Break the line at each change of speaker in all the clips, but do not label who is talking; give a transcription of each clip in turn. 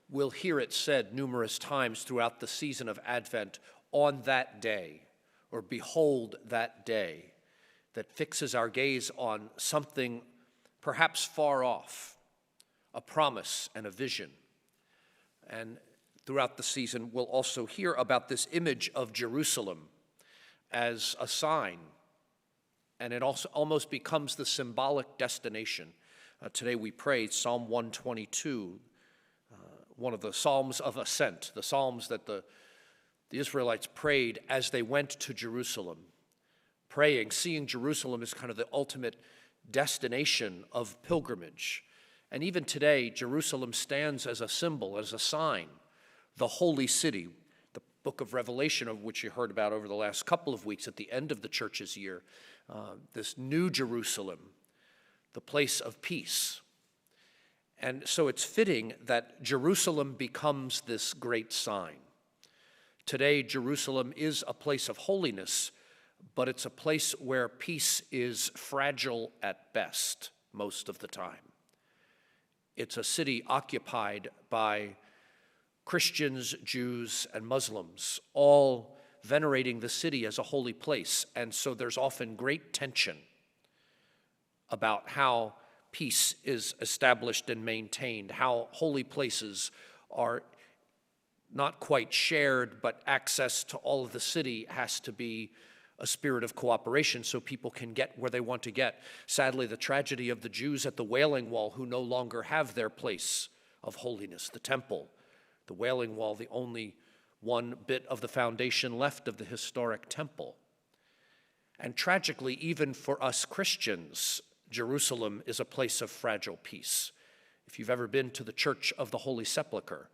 we'll hear it said numerous times throughout the season of Advent, on that day, or behold that day, that fixes our gaze on something perhaps far off, a promise and a vision. And throughout the season, we'll also hear about this image of Jerusalem as a sign, and it also almost becomes the symbolic destination. Today we pray Psalm 122, one of the Psalms of Ascent, the Psalms that the Israelites prayed as they went to Jerusalem. Praying, seeing Jerusalem as kind of the ultimate destination of pilgrimage. And even today, Jerusalem stands as a symbol, as a sign, the holy city. The book of Revelation, of which you heard about over the last couple of weeks at the end of the church's year, this new Jerusalem, the place of peace. And so it's fitting that Jerusalem becomes this great sign. Today, Jerusalem is a place of holiness, but it's a place where peace is fragile at best most of the time. It's a city occupied by Christians, Jews, and Muslims, all venerating the city as a holy place. And so there's often great tension about how peace is established and maintained, how holy places are not quite shared, but access to all of the city has to be a spirit of cooperation so people can get where they want to get. Sadly, the tragedy of the Jews at the Wailing Wall who no longer have their place of holiness, the temple, the Wailing Wall, the only one bit of the foundation left of the historic temple. And tragically, even for us Christians, Jerusalem is a place of fragile peace. If you've ever been to the Church of the Holy Sepulchre,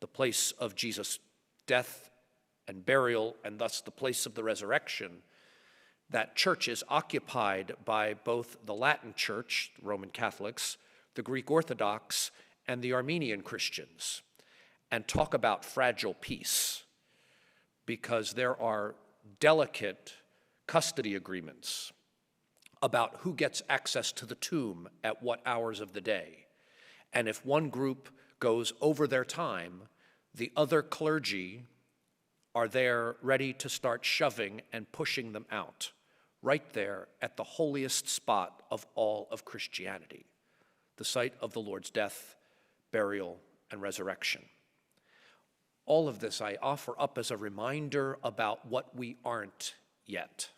the place of Jesus' death and burial, and thus the place of the resurrection, that church is occupied by both the Latin Church, Roman Catholics, the Greek Orthodox, and the Armenian Christians. And talk about fragile peace, because there are delicate custody agreements about who gets access to the tomb at what hours of the day. And if one group goes over their time, the other clergy are there ready to start shoving and pushing them out, right there at the holiest spot of all of Christianity, the site of the Lord's death, burial, and resurrection. All of this I offer up as a reminder about what we aren't yet.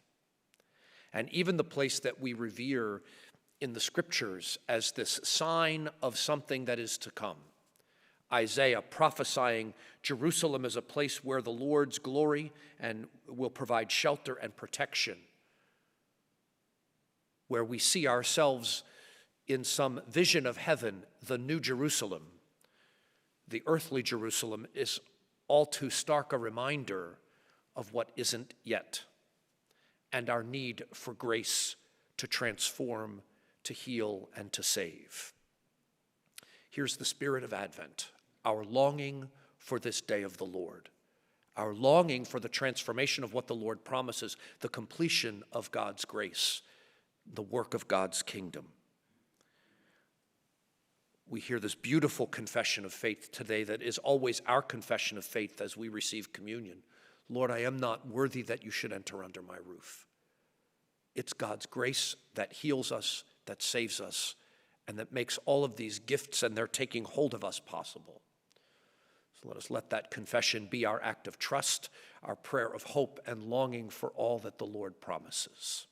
And even the place that we revere in the scriptures as this sign of something that is to come. Isaiah prophesying Jerusalem as a place where the Lord's glory and will provide shelter and protection, where we see ourselves in some vision of heaven, the new Jerusalem. The earthly Jerusalem is all too stark a reminder of what isn't yet, and our need for grace to transform, to heal, and to save. Here's the spirit of Advent, our longing for this day of the Lord, our longing for the transformation of what the Lord promises, the completion of God's grace, the work of God's kingdom. We hear this beautiful confession of faith today that is always our confession of faith as we receive communion. Lord, I am not worthy that you should enter under my roof. It's God's grace that heals us, that saves us, and that makes all of these gifts and their taking hold of us possible. So let us let that confession be our act of trust, our prayer of hope and longing for all that the Lord promises.